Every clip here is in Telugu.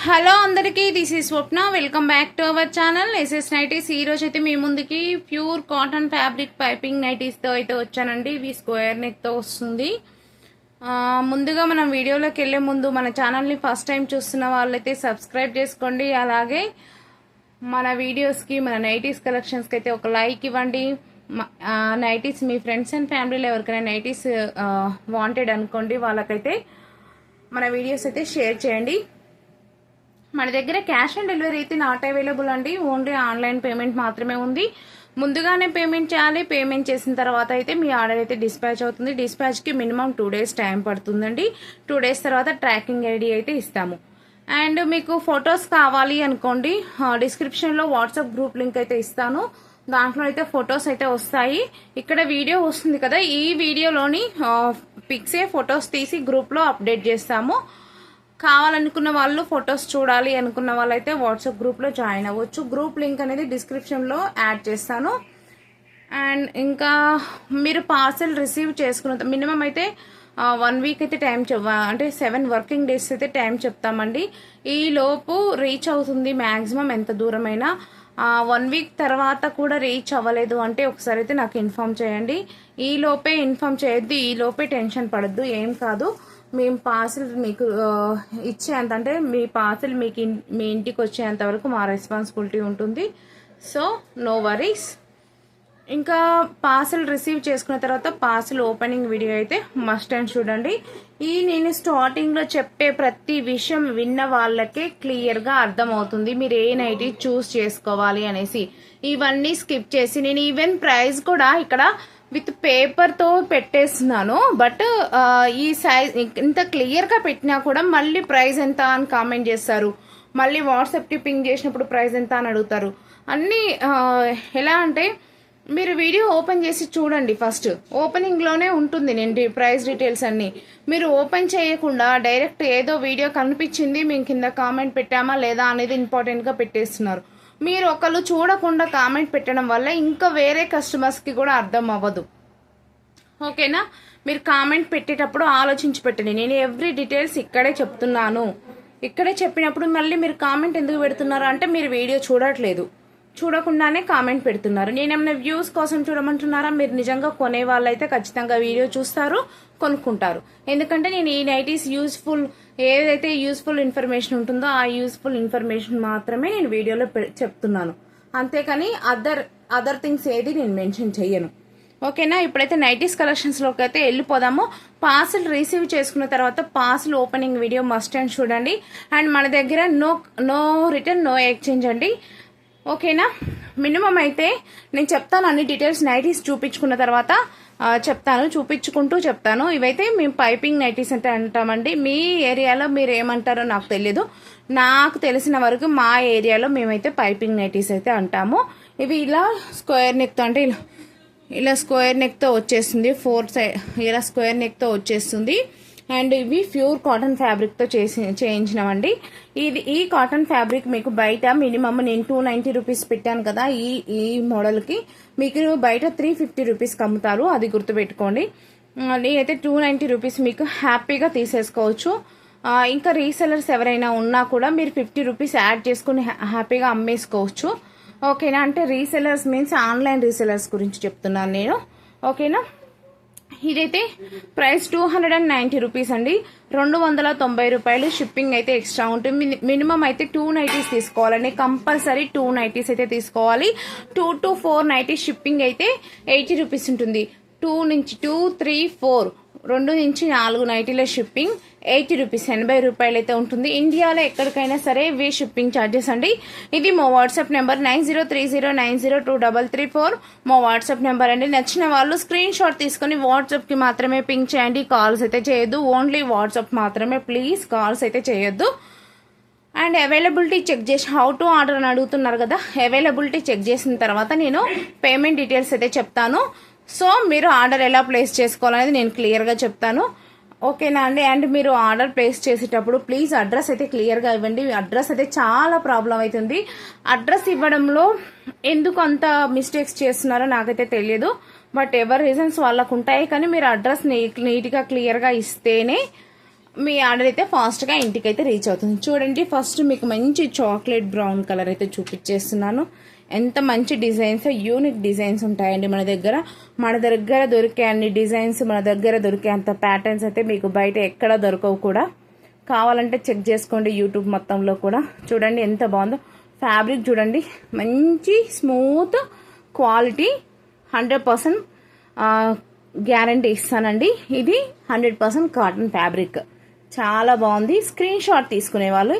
హలో అందరికీ, this is Swapna. Welcome back to our channel SS nighties. ఈ రోజు అయితే మీ ముందుకి ప్యూర్ కాటన్ ఫ్యాబ్రిక్ పైపింగ్ నైటీస్తో అయితే వచ్చానండి. ఇవి స్క్వేర్ నెక్తో వస్తుంది. ముందుగా మనం వీడియోలోకి వెళ్ళే ముందు మన ఛానల్ని ఫస్ట్ టైం చూస్తున్న వాళ్ళైతే సబ్స్క్రైబ్ చేసుకోండి. అలాగే మన వీడియోస్కి, మన నైటీస్ కలెక్షన్స్కి అయితే ఒక లైక్ ఇవ్వండి. నైటీస్ మీ ఫ్రెండ్స్ అండ్ ఫ్యామిలీలో ఎవరికైనా నైటీస్ వాంటెడ్ అనుకోండి, వాళ్ళకైతే మన వీడియోస్ అయితే షేర్ చేయండి. మన దగ్గర క్యాష్ ఆన్ డెలివరీ అయితే నాట్ అవైలబుల్ అండి. ఓన్లీ ఆన్లైన్ పేమెంట్ మాత్రమే ఉంది. ముందుగానే పేమెంట్ చేయాలి. పేమెంట్ చేసిన తర్వాత అయితే మీ ఆర్డర్ అయితే డిస్పాచ్ అవుతుంది. డిస్పాచ్కి మినిమం 2 days టైం పడుతుందండి. 2 days తర్వాత ట్రాకింగ్ ఐడి అయితే ఇస్తాము. అండ్ మీకు ఫొటోస్ కావాలి అనుకోండి, డిస్క్రిప్షన్లో వాట్సాప్ గ్రూప్ లింక్ అయితే ఇస్తాను. దాంట్లో అయితే ఫొటోస్ అయితే వస్తాయి. ఇక్కడ వీడియో వస్తుంది కదా, ఈ వీడియోలోని పిక్సే ఫొటోస్ తీసి గ్రూప్లో అప్డేట్ చేస్తాము. కావాలనుకున్న వాళ్ళు, ఫొటోస్ చూడాలి అనుకున్న వాళ్ళైతే వాట్సాప్ గ్రూప్లో జాయిన్ అవ్వచ్చు. గ్రూప్ లింక్ అనేది డిస్క్రిప్షన్లో యాడ్ చేస్తాను. అండ్ ఇంకా మీరు పార్సెల్ రిసీవ్ చేసుకున్న మినిమం అయితే 1 week అయితే టైం అంటే 7 working days అయితే టైం చెప్తామండి. ఈ లోపు రీచ్ అవుతుంది మ్యాక్సిమం ఎంత దూరమైనా. 1 week తర్వాత కూడా రీచ్ అవ్వలేదు అంటే ఒకసారి అయితే నాకు ఇన్ఫామ్ చేయండి. ఈ లోపే ఇన్ఫామ్ చేయొద్దు, ఈ లోపే టెన్షన్ పడద్దు, ఏం కాదు. మేము పార్సిల్ మీకు ఇచ్చేంత, అంటే మీ పార్సిల్ మీకు మీ ఇంటికి వచ్చేంత వరకు మా రెస్పాన్సిబిలిటీ ఉంటుంది. So no worries. ఇంకా పార్సిల్ రిసీవ్ చేసుకున్న తర్వాత పార్సిల్ ఓపెనింగ్ వీడియో అయితే మస్ట్ అండ్ చూడండి. నేను స్టార్టింగ్లో చెప్పే ప్రతి విషయం విన్న వాళ్ళకే క్లియర్గా అర్థమవుతుంది మీరు ఏ నైటీ చూస్ చేసుకోవాలి అనేసి. ఇవన్నీ స్కిప్ చేసి నేను ఈవెన్ ప్రైస్ కూడా ఇక్కడ విత్ పేపర్తో పెట్టేస్తున్నాను. బట్ ఈ సైజ్ ఇంత క్లియర్గా పెట్టినా కూడా మళ్ళీ ప్రైస్ ఎంత అని కామెంట్ చేస్తారు. మళ్ళీ వాట్సాప్కి పింగ్ చేసినప్పుడు ప్రైస్ ఎంత అని అడుగుతారు. అన్నీ ఎలా అంటే మీరు వీడియో ఓపెన్ చేసి చూడండి. ఫస్ట్ ఓపెనింగ్లోనే ఉంటుంది నేను ప్రైస్ డీటెయిల్స్ అన్నీ. మీరు ఓపెన్ చేయకుండా డైరెక్ట్ ఏదో వీడియో కనిపించింది మేము కింద కామెంట్ పెట్టామా లేదా అనేది ఇంపార్టెంట్గా పెట్టేస్తున్నారు. మీరు ఒకళ్ళు చూడకుండా కామెంట్ పెట్టడం వల్ల ఇంకా వేరే కస్టమర్స్కి కూడా అర్థం అవ్వదు. ఓకేనా? మీరు కామెంట్ పెట్టేటప్పుడు ఆలోచించి పెట్టండి. నేను ఎవ్రీ డీటెయిల్స్ ఇక్కడే చెప్తున్నాను. ఇక్కడే చెప్పినప్పుడు మళ్ళీ మీరు కామెంట్ ఎందుకు పెడుతున్నారు అంటే మీరు వీడియో చూడట్లేదు, చూడకుండానే కామెంట్ పెడుతున్నారు. నేనేమైనా వ్యూస్ కోసం చూడమంటున్నారా? మీరు నిజంగా కొనే వాళ్ళైతే ఖచ్చితంగా వీడియో చూస్తారు, కొనుక్కుంటారు. ఎందుకంటే నేను ఈ నైటీస్ యూస్ఫుల్, ఏదైతే యూస్ఫుల్ ఇన్ఫర్మేషన్ ఉంటుందో ఆ యూస్ఫుల్ ఇన్ఫర్మేషన్ మాత్రమే నేను వీడియోలో చెప్తున్నాను. అంతేకాని అదర్ థింగ్స్ ఏది నేను మెన్షన్ చెయ్యను. ఓకేనా? ఇప్పుడైతే నైటీస్ కలెక్షన్స్లోకి అయితే వెళ్ళిపోదాము. పార్సిల్ రిసీవ్ చేసుకున్న తర్వాత parcel opening video must and చూడండి. అండ్ మన దగ్గర నో రిటర్న్, నో ఎక్స్చేంజ్ అండి. ఓకేనా? మినిమం అయితే నేను చెప్తాను అన్ని డీటెయిల్స్ నైటీస్ చూపించుకున్న తర్వాత చూపించుకుంటూ చెప్తాను. ఇవైతే మేము పైపింగ్ నైటీస్ అంటే అంటామండి. మీ ఏరియాలో మీరు ఏమంటారో నాకు తెలియదు. నాకు తెలిసిన వరకు మా ఏరియాలో మేమైతే పైపింగ్ నైటీస్ అయితే అంటాము. ఇవి ఇలా స్క్వేర్ నెక్తో, అంటే ఇలా స్క్వేర్ నెక్తో వచ్చేస్తుంది. 4 side ఇలా స్క్వేర్ నెక్తో వచ్చేస్తుంది. అండ్ ఇవి ప్యూర్ కాటన్ ఫ్యాబ్రిక్తో చేయించినవండి. ఈ కాటన్ ఫ్యాబ్రిక్ మీకు బయట మినిమం నేను 290 రూపీస్ పెట్టాను కదా ఈ మోడల్కి. మీకు బయట 350 రూపీస్కి అమ్ముతారు, అది గుర్తుపెట్టుకోండి. నేనైతే 290 రూపీస్ మీకు హ్యాపీగా తీసేసుకోవచ్చు. ఇంకా రీసెలర్స్ ఎవరైనా ఉన్నా కూడా మీరు 50 రూపీస్ యాడ్ చేసుకుని హ్యాపీగా అమ్మేసుకోవచ్చు. ఓకేనా? అంటే రీసెలర్స్ మీన్స్ ఆన్లైన్ రీసెలర్స్ గురించి చెప్తున్నాను నేను. ఓకేనా? ఇదైతే ప్రైస్ 290 రూపీస్ అండి. 290 రూపాయలు. షిప్పింగ్ అయితే ఎక్స్ట్రా ఉంటుంది. మినిమం అయితే 2 నైటీస్ తీసుకోవాలండి. కంపల్సరీ 2 నైటీస్ అయితే తీసుకోవాలి. 2 to 4 నైటీస్ షిప్పింగ్ అయితే 80 రూపీస్ ఉంటుంది. 2 నుంచి 2, 3, 4 2 నుంచి 4 నైటీల షిప్పింగ్ 80 రూపీస్, 80 రూపాయలు అయితే ఉంటుంది. ఇండియాలో ఎక్కడికైనా సరే ఇవి షిప్పింగ్ ఛార్జెస్ అండి. ఇది మా వాట్సాప్ నెంబర్ 9030902334 మా వాట్సాప్ నెంబర్ అండి. నచ్చిన వాళ్ళు స్క్రీన్ షాట్ తీసుకుని వాట్సాప్కి మాత్రమే పింక్ చేయండి. కాల్స్ అయితే చేయొద్దు, ఓన్లీ వాట్సాప్ మాత్రమే ప్లీజ్, కాల్స్ అయితే చేయొద్దు. అండ్ అవైలబిలిటీ చెక్ చేసి హౌ టు ఆర్డర్ అని అడుగుతున్నారు కదా, అవైలబిలిటీ చెక్ చేసిన తర్వాత నేను పేమెంట్ డీటెయిల్స్ అయితే చెప్తాను. సో మీరు ఆర్డర్ ఎలా ప్లేస్ చేసుకోవాలనేది నేను క్లియర్గా చెప్తాను. ఓకేనా అండి? అండ్ మీరు ఆర్డర్ ప్లేస్ చేసేటప్పుడు ప్లీజ్ అడ్రస్ అయితే క్లియర్గా ఇవ్వండి. అడ్రస్ అయితే చాలా ప్రాబ్లం అవుతుంది. అడ్రస్ ఇవ్వడంలో ఎందుకు అంత మిస్టేక్స్ చేస్తున్నారో నాకైతే తెలియదు. బట్ ఎవరి రీజన్స్ వాళ్ళకు ఉంటాయి. కానీ మీరు అడ్రస్ నీట్గా క్లియర్గా ఇస్తేనే మీ ఆర్డర్ అయితే ఫాస్ట్గా ఇంటికి అయితే రీచ్ అవుతుంది. చూడండి, ఫస్ట్ మీకు మంచి చాక్లెట్ బ్రౌన్ కలర్ అయితే చూపించేస్తున్నాను. ఎంత మంచి డిజైన్స్, యూనిక్ డిజైన్స్ ఉంటాయండి మన దగ్గర దొరికే అన్ని డిజైన్స్, మన దగ్గర దొరికే అంత ప్యాటర్న్స్ అయితే మీకు బయట ఎక్కడ దొరకవు కూడా. కావాలంటే చెక్ చేసుకోండి యూట్యూబ్ మొత్తంలో కూడా. చూడండి ఎంత బాగుందో ఫ్యాబ్రిక్, చూడండి మంచి స్మూత్ క్వాలిటీ, 100% గ్యారంటీ ఇస్తానండి. ఇది 100% కాటన్ ఫ్యాబ్రిక్, చాలా బాగుంది. స్క్రీన్ షాట్ తీసుకునే వాళ్ళు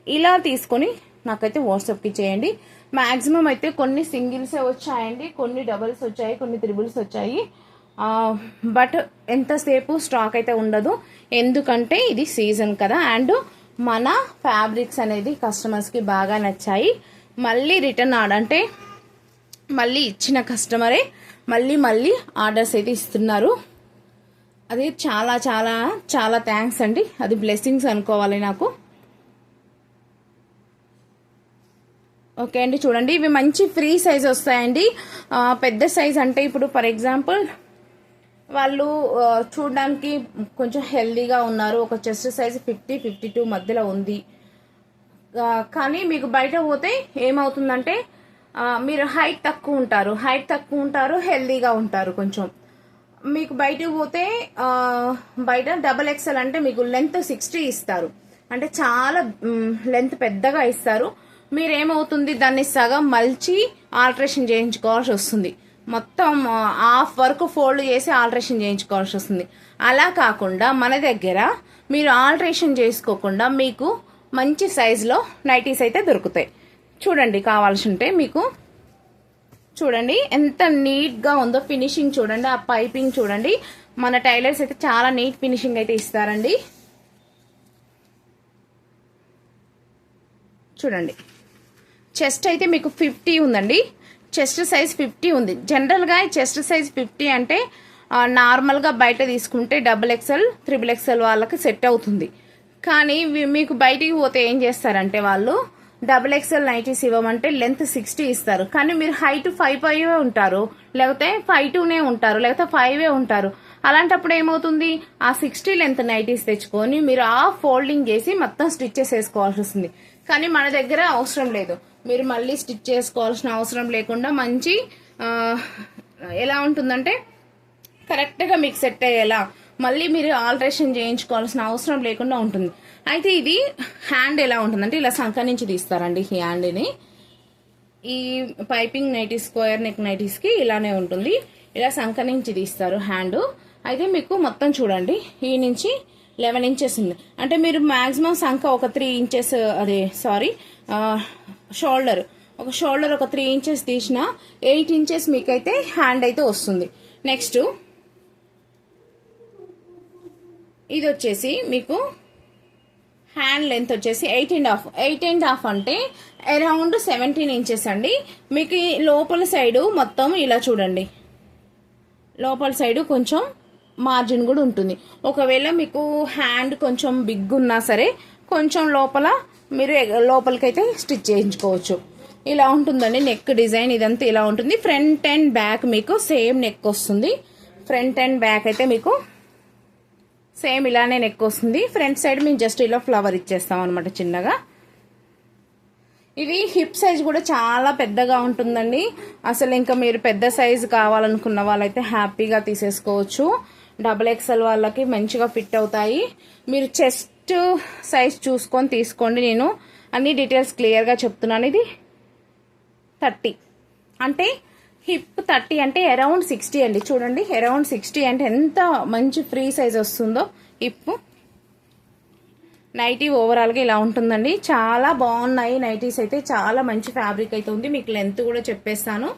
ఇలా తీసుకొని నాకైతే వాట్సాప్కి చేయండి. మ్యాక్సిమం అయితే కొన్ని సింగిల్సే వచ్చాయండి, కొన్ని డబుల్స్ వచ్చాయి, కొన్ని త్రిబుల్స్ వచ్చాయి. బట్ ఎంతసేపు స్టాక్ అయితే ఉండదు, ఎందుకంటే ఇది సీజన్ కదా. అండ్ మన ఫ్యాబ్రిక్స్ అనేది కస్టమర్స్కి బాగా నచ్చాయి. మళ్ళీ రిటర్న్ ఆర్డర్ అంటే మళ్ళీ ఇచ్చిన కస్టమరే మళ్ళీ ఆర్డర్స్ అయితే ఇస్తున్నారు. అది చాలా చాలా చాలా థ్యాంక్స్ అండి, అది బ్లెస్సింగ్స్ అనుకోవాలి నాకు. ఓకే అండి, చూడండి ఇవి మంచి ఫ్రీ సైజ్ వస్తాయండి. పెద్ద సైజ్ అంటే ఇప్పుడు ఫర్ ఎగ్జాంపుల్ వాళ్ళు చూడడానికి కొంచెం హెల్దీగా ఉన్నారు, ఒక చెస్ట్ సైజ్ 50-52 మధ్యలో ఉంది. కానీ మీకు బయట పోతే ఏమవుతుందంటే మీరు హైట్ తక్కువ ఉంటారు, హెల్దీగా ఉంటారు. కొంచెం మీకు బయటకు పోతే బయట XXL అంటే మీకు లెంత్ 60 ఇస్తారు, అంటే చాలా లెంత్ పెద్దగా ఇస్తారు. మీరేమవుతుంది, దాన్ని సగం మల్చి ఆల్టరేషన్ చేయించుకోవాల్సి వస్తుంది. మొత్తం హాఫ్ వరకు ఫోల్డ్ చేసి ఆల్టరేషన్ చేయించుకోవాల్సి వస్తుంది. అలా కాకుండా మన దగ్గర మీరు ఆల్టరేషన్ చేసుకోకుండా మీకు మంచి సైజులో నైటీస్ అయితే దొరుకుతాయి. చూడండి, కావాల్సి ఉంటే మీకు చూడండి ఎంత నీట్గా ఉందో ఫినిషింగ్. చూడండి ఆ పైపింగ్ చూడండి, మన టైలర్స్ అయితే చాలా నీట్ ఫినిషింగ్ అయితే ఇస్తారండి. చూడండి, చెస్ట్ అయితే మీకు 50 ఉందండి, చెస్ట్ సైజ్ 50 ఉంది. జనరల్గా చెస్ట్ సైజ్ 50 అంటే నార్మల్గా బయట తీసుకుంటే XXL, XXL వాళ్ళకి సెట్ అవుతుంది. కానీ మీకు బయటికి పోతే ఏం చేస్తారంటే వాళ్ళు XXL నైటీస్ ఇవ్వమంటే లెంత్ 60 ఇస్తారు, కానీ మీరు హైట్ 5'5" ఉంటారు, లేకపోతే 5'2" ఉంటారు, లేకపోతే 5 ఉంటారు. అలాంటప్పుడు ఏమవుతుంది, ఆ 60 లెంత్ నైటీస్ తెచ్చుకొని మీరు ఆ ఫోల్డింగ్ చేసి మొత్తం స్టిచ్చెస్ వేసుకోవాల్సి వస్తుంది. కానీ మన దగ్గర అవసరం లేదు, మీరు మళ్ళీ స్టిచ్ చేసుకోవాల్సిన అవసరం లేకుండా మంచి ఎలా ఉంటుందంటే కరెక్ట్గా మీకు సెట్ అయ్యేలా మళ్ళీ మీరు ఆల్టరేషన్ చేయించుకోవాల్సిన అవసరం లేకుండా ఉంటుంది. అయితే ఇది హ్యాండ్ ఎలా ఉంటుందంటే ఇలా సంక నుంచి తీస్తారండి ఈ హ్యాండ్ని. ఈ పైపింగ్ నైటీస్, స్క్వేర్ నెక్ నైటీస్కి ఇలానే ఉంటుంది, ఇలా సంక నుంచి తీస్తారు హ్యాండ్. అయితే మీకు మొత్తం చూడండి ఈ నుంచి 11 ఇంచెస్ ఉంది, అంటే మీరు మ్యాక్సిమం సంక ఒక 3 ఇంచెస్, షోల్డర్ ఒక 3 ఇంచెస్ తీసిన 8 ఇంచెస్ మీకైతే హ్యాండ్ అయితే వస్తుంది. నెక్స్ట్ ఇది వచ్చేసి మీకు హ్యాండ్ లెంత్ వచ్చేసి 8.5 అంటే అరౌండ్ 17 ఇంచెస్ అండి. మీకు లోపల సైడు మొత్తం ఇలా చూడండి, లోపల సైడు కొంచెం మార్జిన్ కూడా ఉంటుంది. ఒకవేళ మీకు హ్యాండ్ కొంచెం బిగ్ ఉన్నా సరే కొంచెం లోపల మీరు లోపలికైతే స్టిచ్ చేయించుకోవచ్చు. ఇలా ఉంటుందండి నెక్ డిజైన్, ఇదంతా ఇలా ఉంటుంది. ఫ్రంట్ అండ్ బ్యాక్ మీకు సేమ్ నెక్ వస్తుంది. ఫ్రంట్ అండ్ బ్యాక్ అయితే మీకు సేమ్ ఇలానే నెక్ వస్తుంది. ఫ్రంట్ సైడ్ మేము జస్ట్ ఇలా ఫ్లవర్ ఇచ్చేస్తాం అనమాట చిన్నగా. ఇది హిప్ సైజ్ కూడా చాలా పెద్దగా ఉంటుందండి. అసలు ఇంకా మీరు పెద్ద సైజ్ కావాలనుకున్న వాళ్ళైతే హ్యాపీగా తీసేసుకోవచ్చు. XXL వాళ్ళకి మంచిగా ఫిట్ అవుతాయి. మీరు చెస్ట్ సైజ్ చూసుకొని తీసుకోండి, నేను అన్ని డీటెయిల్స్ క్లియర్గా చెప్తున్నాను. ఇది 30 అంటే హిప్ 30 అంటే అరౌండ్ 60 అండి. చూడండి అరౌండ్ 60 అంటే ఎంత మంచి ఫ్రీ సైజ్ వస్తుందో హిప్. నైటీ ఓవరాల్గా ఇలా ఉంటుందండి. చాలా బాగున్నాయి నైటీస్ అయితే, చాలా మంచి ఫ్యాబ్రిక్ అయితే ఉంది. మీకు లెంత్ కూడా చెప్పేస్తాను.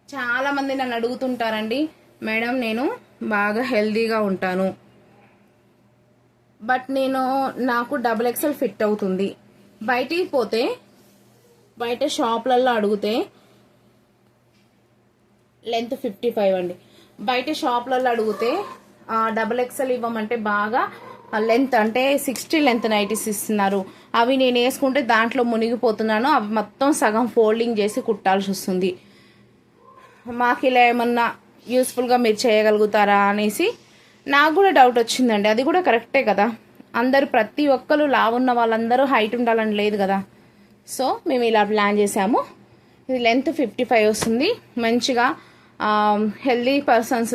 చాలా మంది నన్ను అడుగుతుంటారండి, మేడం నేను బాగా హెల్దీగా ఉంటాను, బట్ నాకు XXL ఫిట్ అవుతుంది. బయటికి పోతే బయట షాప్లలో అడిగితే లెంత్ 55 అండి. బయట షాప్లలో అడిగితే XXL ఇవ్వమంటే బాగా లెంత్ అంటే 60 లెంత్ నైటీస్ ఇస్తున్నారు. అవి నేను వేసుకుంటే దాంట్లో మునిగిపోతున్నాను, అవి మొత్తం సగం ఫోల్డింగ్ చేసి కుట్టాల్సి వస్తుంది. మాకు ఇలా ఏమన్నా యూస్ఫుల్గా మీరు చేయగలుగుతారా అనేసి నాకు కూడా డౌట్ వచ్చిందండి. అది కూడా కరెక్టే కదా, అందరూ ప్రతి ఒక్కరు లావు ఉన్న వాళ్ళందరూ హైట్ ఉండాలని లేదు కదా. సో మేము ఇలా ప్లాన్ చేసాము. ఇది లెంత్ 55 వస్తుంది. మంచిగా హెల్దీ పర్సన్స్,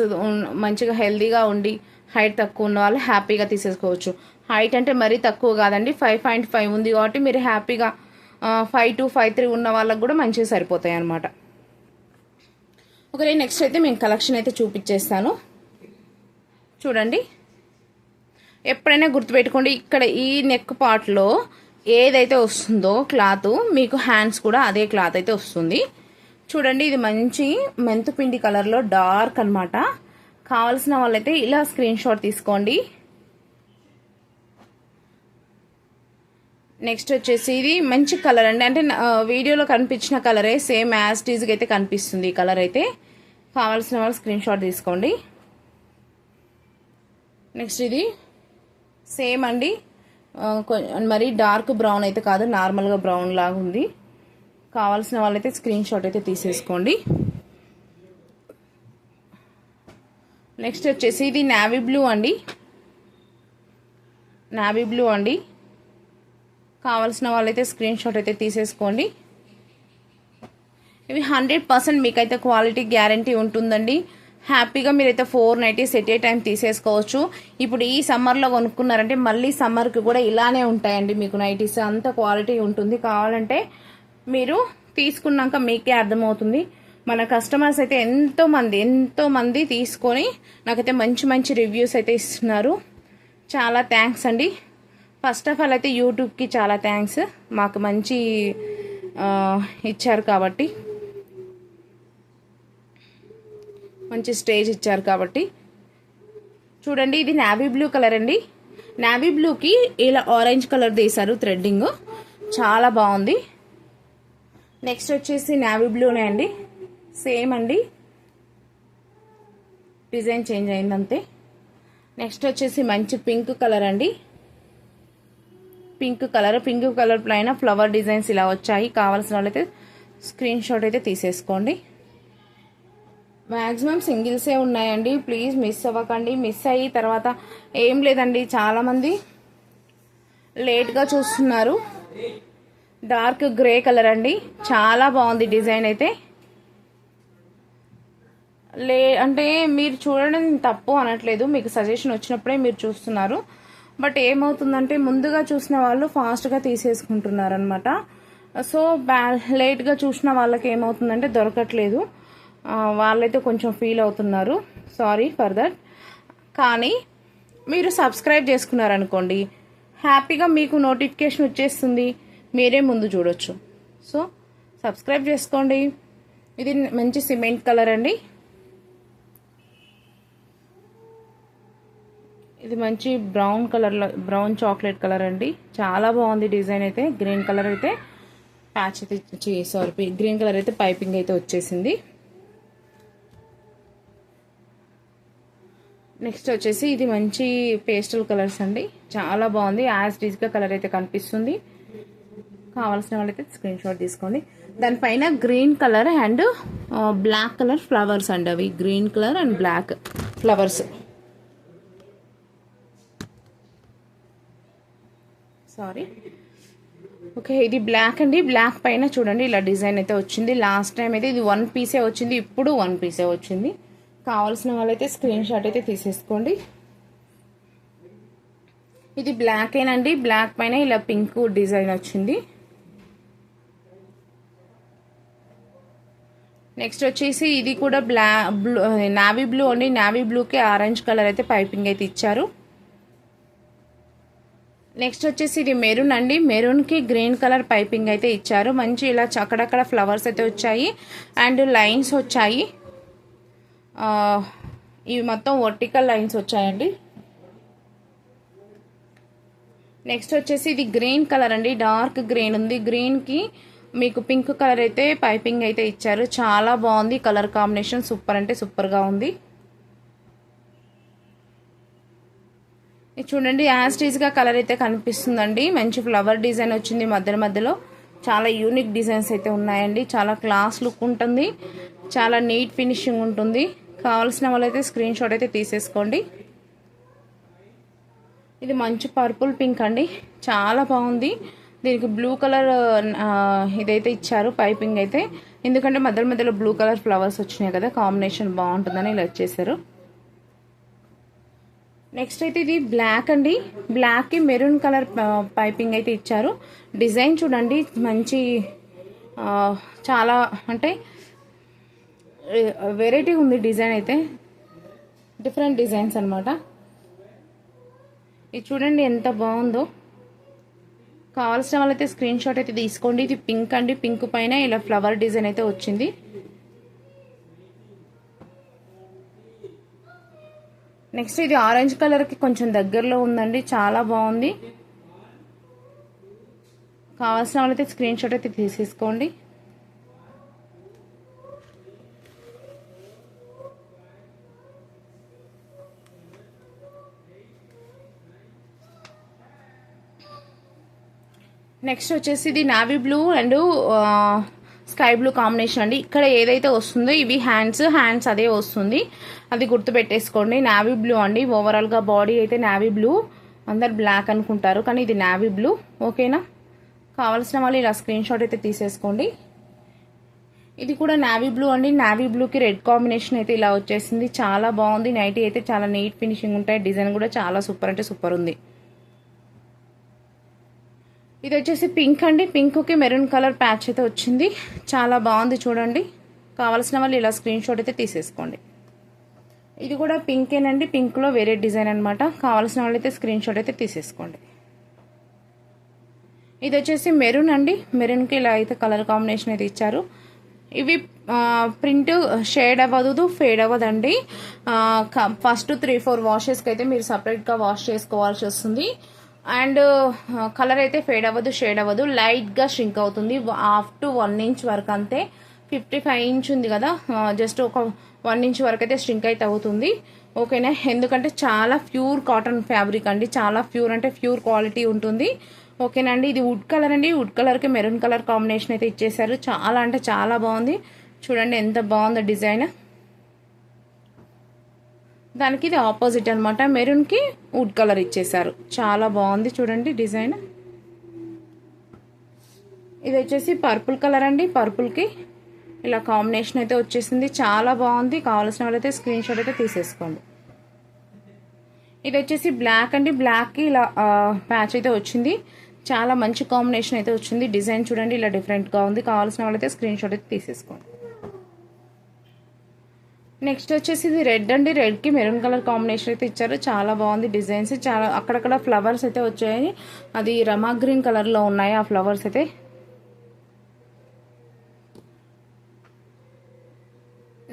మంచిగా హెల్దీగా ఉండి హైట్ తక్కువ ఉన్న వాళ్ళు హ్యాపీగా తీసేసుకోవచ్చు. హైట్ అంటే మరీ తక్కువ కాదండి, 5.5 ఉంది కాబట్టి మీరు హ్యాపీగా 5'2", 5'3" ఉన్న వాళ్ళకు కూడా మంచిగా సరిపోతాయి అన్నమాట. ఓకే, నెక్స్ట్ అయితే మేము కలెక్షన్ అయితే చూపించేస్తాను చూడండి. ఎప్పుడైనా గుర్తుపెట్టుకోండి, ఇక్కడ ఈ నెక్ పార్ట్లో ఏదైతే వస్తుందో క్లాత్, మీకు హ్యాండ్స్ కూడా అదే క్లాత్ అయితే వస్తుంది. చూడండి, ఇది మంచి మెంతుపిండి కలర్లో డార్క్ అనమాట. కావాల్సిన వాళ్ళైతే ఇలా స్క్రీన్ షాట్ తీసుకోండి. నెక్స్ట్ వచ్చేసి ఇది మంచి కలర్ అండి, అంటే వీడియోలో కనిపించిన కలరే సేమ్ యాజ్ టీజ్గా అయితే కనిపిస్తుంది. ఈ కలర్ అయితే కావాల్సిన వాళ్ళు స్క్రీన్ షాట్ తీసుకోండి. నెక్స్ట్ ఇది సేమ్ అండి, మరీ డార్క్ బ్రౌన్ అయితే కాదు, నార్మల్గా బ్రౌన్ లాగా ఉంది. కావాల్సిన వాళ్ళైతే స్క్రీన్ షాట్ అయితే తీసేసుకోండి. నెక్స్ట్ వచ్చేసి ఇది నావీ బ్లూ అండి, నావీ బ్లూ అండి. కావాల్సిన వాళ్ళైతే స్క్రీన్ షాట్ అయితే తీసేసుకోండి. ఇవి 100% మీకైతే క్వాలిటీ గ్యారంటీ ఉంటుందండి. హ్యాపీగా మీరైతే 490 ఎట్ ఏ టైం తీసేసుకోవచ్చు. ఇప్పుడు ఈ సమ్మర్లో కొనుక్కున్నారంటే మళ్ళీ సమ్మర్కి కూడా ఇలానే ఉంటాయండి మీకు నైటీస్, అంత క్వాలిటీ ఉంటుంది. కావాలంటే మీరు తీసుకున్నాక మీకే అర్థమవుతుంది. మన కస్టమర్స్ అయితే ఎంతో మంది తీసుకొని నాకైతే మంచి మంచి రివ్యూస్ అయితే ఇస్తున్నారు. చాలా థ్యాంక్స్ అండి. ఫస్ట్ ఆఫ్ ఆల్ అయితే యూట్యూబ్కి చాలా థ్యాంక్స్, మాకు మంచి ఇచ్చారు కాబట్టి, మంచి స్టేజ్ ఇచ్చారు కాబట్టి. చూడండి, ఇది నావీ బ్లూ కలర్ అండి. నావీ బ్లూకి ఇలా ఆరెంజ్ కలర్ తీశారు థ్రెడ్డింగ్, చాలా బాగుంది. నెక్స్ట్ వచ్చేసి నావీ బ్లూనే అండి, సేమ్ అండి, డిజైన్ చేంజ్ అయింది అంతే. నెక్స్ట్ వచ్చేసి మంచి పింక్ కలర్ అండి, పింక్ కలర్ పైన ఫ్లవర్ డిజైన్స్ ఇలా వచ్చాయి. కావాల్సిన వాళ్ళైతే స్క్రీన్ షాట్ అయితే తీసేసుకోండి. మ్యాక్సిమం సింగిల్సే ఉన్నాయండి, ప్లీజ్ మిస్ అవ్వకండి. మిస్ అయ్యి తర్వాత ఏం లేదండి, చాలామంది లేట్గా చూస్తున్నారు. డార్క్ గ్రే కలర్ అండి, చాలా బాగుంది డిజైన్ అయితే. అంటే మీరు చూడడం తప్పు అనట్లేదు, మీకు సజెషన్ వచ్చినప్పుడే మీరు చూస్తున్నారు. బట్ ఏమవుతుందంటే ముందుగా చూసిన వాళ్ళు ఫాస్ట్గా తీసేసుకుంటున్నారు అనమాట. సో లేట్గా చూసిన వాళ్ళకి ఏమవుతుందంటే దొరకట్లేదు, వాళ్ళైతే కొంచెం ఫీల్ అవుతున్నారు. Sorry for that. కానీ మీరు సబ్స్క్రైబ్ చేసుకున్నారనుకోండి, హ్యాపీగా మీకు నోటిఫికేషన్ వచ్చేస్తుంది, మీరే ముందు చూడొచ్చు. సో సబ్స్క్రైబ్ చేసుకోండి. ఇది మంచి సిమెంట్ కలర్ అండి, ఇది మంచి బ్రౌన్ చాక్లెట్ కలర్ అండి, చాలా బాగుంది డిజైన్ అయితే. గ్రీన్ కలర్ అయితే ప్యాచ్ అయితే గ్రీన్ కలర్ అయితే పైపింగ్ అయితే వచ్చేసింది. నెక్స్ట్ వచ్చేసి ఇది మంచి పేస్టల్ కలర్స్ అండి, చాలా బాగుంది. యాజ్ టీజ్గా కలర్ అయితే కనిపిస్తుంది. కావాల్సిన వాళ్ళైతే స్క్రీన్ షాట్ తీసుకోండి. దానిపైన green colour and black colour flowers అండి, అవి green colour and black flowers. Sorry, okay. ఇది బ్లాక్ అండి, బ్లాక్ పైన చూడండి ఇలా డిజైన్ అయితే వచ్చింది. లాస్ట్ టైం అయితే ఇది 1 పీసే వచ్చింది, ఇప్పుడు 1 పీసే వచ్చింది. కావాల్సిన వాళ్ళైతే స్క్రీన్ షాట్ అయితే తీసేసుకోండి. ఇది బ్లాక్ ఏనండి, బ్లాక్ పైన ఇలా పింక్ డిజైన్ వచ్చింది. నెక్స్ట్ వచ్చేసి ఇది కూడా నావీ బ్లూ అండి, నావీ బ్లూకి ఆరెంజ్ కలర్ అయితే పైపింగ్ అయితే ఇచ్చారు. నెక్స్ట్ వచ్చేసి ఇది మెరూన్ అండి, మెరూన్కి గ్రీన్ కలర్ పైపింగ్ అయితే ఇచ్చారు. మంచి ఇలా అక్కడక్కడ ఫ్లవర్స్ అయితే వచ్చాయి అండ్ లైన్స్ వచ్చాయి. ఇవి మొత్తం వర్టికల్ లైన్స్ వచ్చాయండి. నెక్స్ట్ వచ్చేసి ఇది గ్రీన్ కలర్ అండి, డార్క్ గ్రీన్ ఉంది. గ్రీన్కి మీకు పింక్ కలర్ అయితే పైపింగ్ అయితే ఇచ్చారు, చాలా బాగుంది. కలర్ కాంబినేషన్ సూపర్ అంటే సూపర్గా ఉంది. ఇది చూడండి, యాస్టీజ్గా కలర్ అయితే కనిపిస్తుందండి. మంచి ఫ్లవర్ డిజైన్ వచ్చింది మధ్యలో. చాలా యూనిక్ డిజైన్స్ అయితే ఉన్నాయండి, చాలా క్లాస్ లుక్ ఉంటుంది, చాలా నీట్ ఫినిషింగ్ ఉంటుంది. కావాల్సిన వాళ్ళైతే స్క్రీన్ షాట్ అయితే తీసేసుకోండి. ఇది మంచి పర్పుల్ పింక్ అండి, చాలా బాగుంది. దీనికి బ్లూ కలర్ ఇదైతే ఇచ్చారు పైపింగ్ అయితే, ఎందుకంటే మధ్యలో మధ్యలో బ్లూ కలర్ ఫ్లవర్స్ వచ్చినాయి కదా, కాంబినేషన్ బాగుంటుందని ఇలా వచ్చేసారు. నెక్స్ట్ అయితే ఇది బ్లాక్ అండి, బ్లాక్కి మెరూన్ కలర్ పైపింగ్ అయితే ఇచ్చారు. డిజైన్ చూడండి మంచి చాలా అంటే వెరైటీ ఉంది డిజైన్ అయితే, డిఫరెంట్ డిజైన్స్ అనమాట. ఇది చూడండి ఎంత బాగుందో. కావాల్సిన వాళ్ళైతే స్క్రీన్ షాట్ అయితే తీసుకోండి. ఇది పింక్ అండి, పింక్ పైన ఇలా ఫ్లవర్ డిజైన్ అయితే వచ్చింది. నెక్స్ట్ ఇది ఆరెంజ్ కలర్కి కొంచెం దగ్గరలో ఉందండి, చాలా బాగుంది. కావాల్సిన వాళ్ళైతే స్క్రీన్ షాట్ అయితే తీసేసుకోండి. నెక్స్ట్ వచ్చేసి ఇది navy blue and sky blue combination అండి. ఇక్కడ ఏదైతే వస్తుందో ఇవి హ్యాండ్స్ అదే వస్తుంది, అది గుర్తు పెట్టేసుకోండి. నావీ బ్లూ అండి, ఓవరాల్గా బాడీ అయితే నావీ బ్లూ, అందరు బ్లాక్ అనుకుంటారు కానీ ఇది నావీ బ్లూ. ఓకేనా, కావాల్సిన వాళ్ళు ఇలా స్క్రీన్ షాట్ అయితే తీసేసుకోండి. ఇది కూడా నావీ బ్లూ అండి, నావీ బ్లూకి రెడ్ కాంబినేషన్ అయితే ఇలా వచ్చేసింది, చాలా బాగుంది. నైటీ అయితే చాలా నీట్ ఫినిషింగ్ ఉంటాయి, డిజైన్ కూడా చాలా సూపర్ అంటే సూపర్ ఉంది. ఇది వచ్చేసి పింక్ అండి, పింక్కి మెరూన్ కలర్ ప్యాచ్ అయితే వచ్చింది, చాలా బాగుంది చూడండి. కావాల్సిన వాళ్ళు ఇలా స్క్రీన్ షాట్ అయితే తీసేసుకోండి. ఇది కూడా పింకేనండి, పింక్లో వేరే డిజైన్ అనమాట. కావాల్సిన వాళ్ళు అయితే స్క్రీన్ షాట్ అయితే తీసేసుకోండి. ఇది వచ్చేసి మెరూన్ అండి, మెరూన్కి ఇలా అయితే కలర్ కాంబినేషన్ అయితే ఇచ్చారు. ఇవి ప్రింట్ షేడ్ అవ్వదు, ఫేడ్ అవ్వదండి. ఫస్ట్ 3-4 వాషెస్కి అయితే మీరు సపరేట్గా వాష్ చేసుకోవాల్సి వస్తుంది. అండ్ కలర్ అయితే ఫేడ్ అవ్వదు, షేడ్ అవ్వదు, లైట్గా ష్రింక్ అవుతుంది. అప్ టు 1 ఇంచ్ వరకు అంతే. 55 ఇంచ్ ఉంది కదా, జస్ట్ ఒక 1 ఇంచ్ వరకు అయితే ష్రింక్ అయితే అవుతుంది. ఓకేనా, ఎందుకంటే చాలా ప్యూర్ కాటన్ ఫ్యాబ్రిక్ అండి, చాలా ప్యూర్ అంటే ప్యూర్ క్వాలిటీ ఉంటుంది. ఓకేనా అండి. ఇది వుడ్ కలర్ అండి, వుడ్ కలర్కి మెరూన్ కలర్ కాంబినేషన్ అయితే ఇచ్చేసారు, చాలా అంటే చాలా బాగుంది. చూడండి ఎంత బాగుందో డిజైన్. దానికి ఇది ఆపోజిట్ అనమాట, మెరూన్కి వుడ్ కలర్ ఇచ్చేసారు, చాలా బాగుంది చూడండి డిజైన్. ఇది వచ్చేసి పర్పుల్ కలర్ అండి, పర్పుల్కి ఇలా కాంబినేషన్ అయితే వచ్చేసింది, చాలా బాగుంది. కావాల్సిన వాళ్ళైతే స్క్రీన్ షాట్ అయితే తీసేసుకోండి. ఇది వచ్చేసి బ్లాక్ అండి, బ్లాక్కి ఇలా ప్యాచ్ అయితే వచ్చింది, చాలా మంచి కాంబినేషన్ అయితే వచ్చింది. డిజైన్ చూడండి ఇలా డిఫరెంట్గా ఉంది. కావాల్సిన వాళ్ళైతే స్క్రీన్ షాట్ అయితే తీసేసుకోండి. నెక్స్ట్ వచ్చేసి ఇది రెడ్ అండి, రెడ్కి మెరూన్ కలర్ కాంబినేషన్ అయితే ఇచ్చారు, చాలా బాగుంది డిజైన్స్. చాలా అక్కడక్కడ ఫ్లవర్స్ అయితే వచ్చాయి, అది రమా గ్రీన్ కలర్లో ఉన్నాయి ఆ ఫ్లవర్స్ అయితే.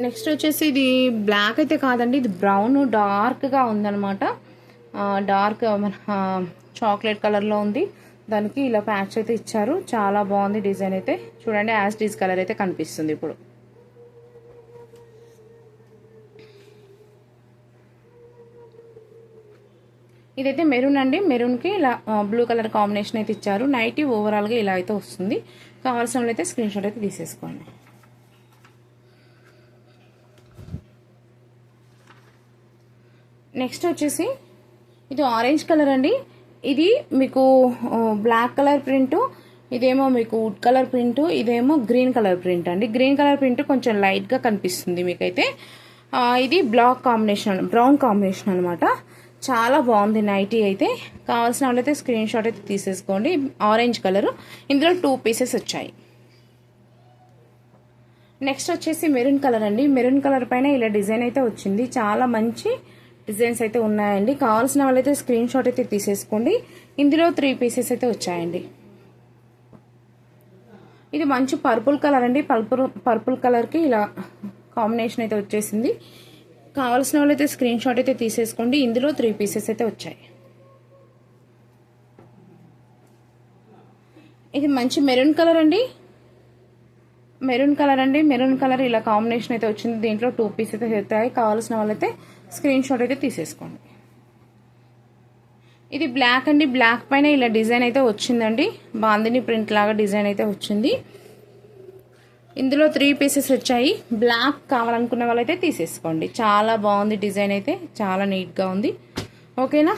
నెక్స్ట్ వచ్చేసి ఇది బ్లాక్ అయితే కాదండి, ఇది బ్రౌన్ డార్క్గా ఉందన్నమాట, డార్క్ మన చాక్లెట్ కలర్లో ఉంది. దానికి ఇలా ప్యాచ్ అయితే ఇచ్చారు, చాలా బాగుంది డిజైన్ అయితే. చూడండి యాజ్ డీజ్ కలర్ అయితే కనిపిస్తుంది ఇప్పుడు. ఇదైతే మెరూన్ అండి, మెరూన్కి ఇలా బ్లూ కలర్ కాంబినేషన్ అయితే ఇచ్చారు. నైటీ ఓవరాల్గా ఇలా అయితే వస్తుంది. కావాల్సిన వాళ్ళైతే స్క్రీన్ షాట్ అయితే తీసేసుకోండి. నెక్స్ట్ వచ్చేసి ఇది ఆరెంజ్ కలర్ అండి, ఇది మీకు బ్లాక్ కలర్ ప్రింట్, ఇదేమో మీకు వుడ్ కలర్ ప్రింట్, ఇదేమో గ్రీన్ కలర్ ప్రింట్ అండి. గ్రీన్ కలర్ ప్రింట్ కొంచెం లైట్గా కనిపిస్తుంది మీకైతే. ఇది బ్లాక్ కాంబినేషన్, బ్రౌన్ కాంబినేషన్ అనమాట, చాలా బాగుంది నైటీ అయితే. కావాల్సిన వాళ్ళైతే స్క్రీన్ షాట్ అయితే తీసేసుకోండి. ఆరెంజ్ కలర్, ఇందులో 2 పీసెస్ వచ్చాయి. నెక్స్ట్ వచ్చేసి మెరూన్ కలర్ అండి, మెరూన్ కలర్ పైన ఇలా డిజైన్ అయితే వచ్చింది, చాలా మంచి డిజైన్స్ అయితే ఉన్నాయండి. కావాల్సిన వాళ్ళైతే స్క్రీన్ షాట్ అయితే తీసేసుకోండి. ఇందులో 3 పీసెస్ అయితే వచ్చాయండి. ఇది మంచి పర్పుల్ కలర్ అండి, పర్పుల్ కలర్కి ఇలా కాంబినేషన్ అయితే వచ్చేసింది. కావాల్సిన వాళ్ళైతే స్క్రీన్ షాట్ అయితే తీసేసుకోండి. ఇందులో 3 పీసెస్ అయితే వచ్చాయి. ఇది మంచి మెరూన్ కలర్ అండి, మెరూన్ కలర్ ఇలా కాంబినేషన్ అయితే వచ్చింది. దీంట్లో 2 పీసెస్ అయితే అవుతాయి. కావాల్సిన వాళ్ళైతే స్క్రీన్ షాట్ అయితే తీసేసుకోండి. ఇది బ్లాక్ అండి, బ్లాక్ పైన ఇలా డిజైన్ అయితే వచ్చిందండి, బాందిని ప్రింట్ లాగా డిజైన్ అయితే వచ్చింది. ఇందులో 3 పీసెస్ వచ్చాయి. బ్లాక్ కావాలనుకున్న వాళ్ళైతే తీసేసుకోండి. చాలా బాగుంది డిజైన్, అయితే చాలా నీట్గా ఉంది. ఓకేనా,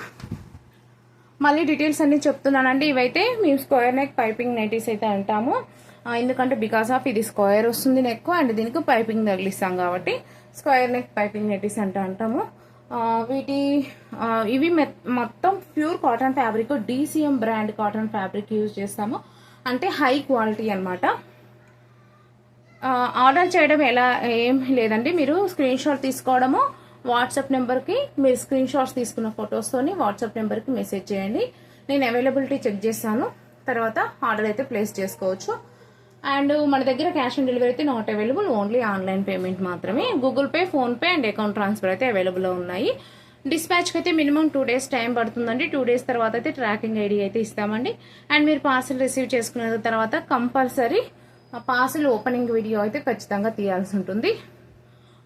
మళ్ళీ డీటెయిల్స్ అన్ని చెప్తున్నానండి. ఇవైతే మేము స్క్వేర్ నెక్ పైపింగ్ నైటీస్ అయితే అంటాము. ఎందుకంటే బికాస్ ఆఫ్ ఇది స్క్వేర్ వస్తుంది నెక్, అండ్ దీనికి పైపింగ్ తగిలిస్తాం కాబట్టి స్క్వేర్ నెక్ పైపింగ్ నైటీస్ అంటాము. ఇవి మొత్తం pure cotton fabric, DCM brand cotton fabric use చేస్తాము. అంటే హై క్వాలిటీ అనమాట. ఆర్డర్ చేయడం ఎలా ఏం లేదండి, మీరు స్క్రీన్ షాట్ తీసుకోవడము, వాట్సాప్ నెంబర్కి మీరు స్క్రీన్ షాట్స్ తీసుకున్న ఫొటోస్తోని వాట్సాప్ నెంబర్కి మెసేజ్ చేయండి. నేను అవైలబిలిటీ చెక్ చేస్తాను, తర్వాత ఆర్డర్ అయితే ప్లేస్ చేసుకోవచ్చు. అండ్ మన దగ్గర క్యాష్ ఆన్ డెలివరీ అయితే not available, only online payment మాత్రమే. Google Pay, PhonePe and account transfer అయితే అవైలబుల్ ఉన్నాయి. డిస్పాచ్కి అయితే మినిమం 2 days టైం పడుతుందండి. 2 days తర్వాత అయితే ట్రాకింగ్ ఐడి అయితే ఇస్తామండి. అండ్ మీరు పార్సిల్ రిసీవ్ చేసుకున్న తర్వాత కంపల్సరీ పార్సిల్ ఓపెనింగ్ వీడియో అయితే ఖచ్చితంగా తీయాల్సి ఉంటుంది.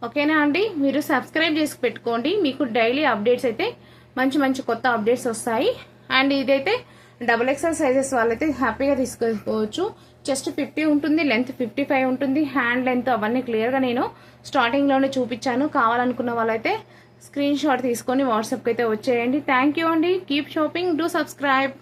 ఓకేనా అండి, మీరు సబ్స్క్రైబ్ చేసి పెట్టుకోండి. మీకు డైలీ అప్డేట్స్ అయితే మంచి కొత్త అప్డేట్స్ వస్తాయి. అండ్ ఇదైతే XXL సైజెస్ వాళ్ళైతే హ్యాపీగా తీసుకోవచ్చు. చెస్ట్ 50 ఉంటుంది, లెంత్ 55 ఉంటుంది, హ్యాండ్ లెంత్ అవన్నీ క్లియర్గా నేను స్టార్టింగ్లోనే చూపించాను. కావాలనుకున్న వాళ్ళైతే స్క్రీన్ షాట్ తీసుకొని వాట్సాప్కి అయితే వచ్చేయండి. థ్యాంక్ యూ అండి. Keep shopping, do subscribe.